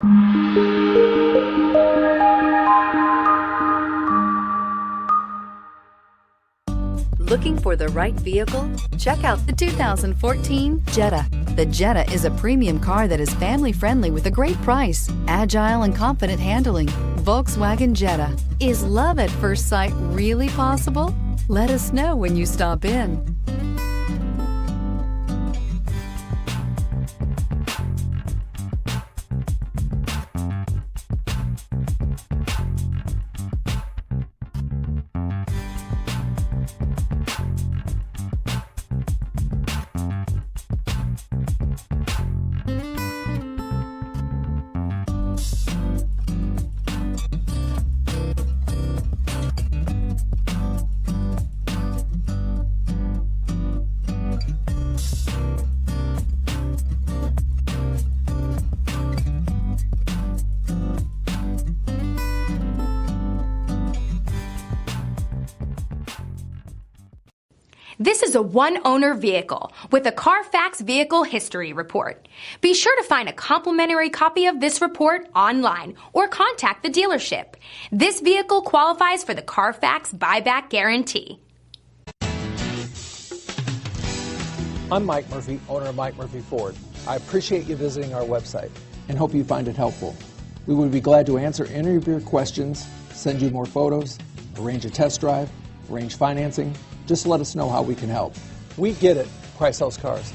Looking for the right vehicle? Check out the 2014 Jetta. The Jetta is a premium car that is family-friendly with a great price, agile and confident handling. Volkswagen Jetta. Is love at first sight really possible? Let us know when you stop in. This is a one-owner vehicle with a Carfax Vehicle History Report. Be sure to find a complimentary copy of this report online or contact the dealership. This vehicle qualifies for the Carfax Buyback Guarantee. I'm Mike Murphy, owner of Mike Murphy Ford. I appreciate you visiting our website and hope you find it helpful. We would be glad to answer any of your questions, send you more photos, arrange a test drive, arrange financing. Just let us know how we can help. We get it. Price sells cars.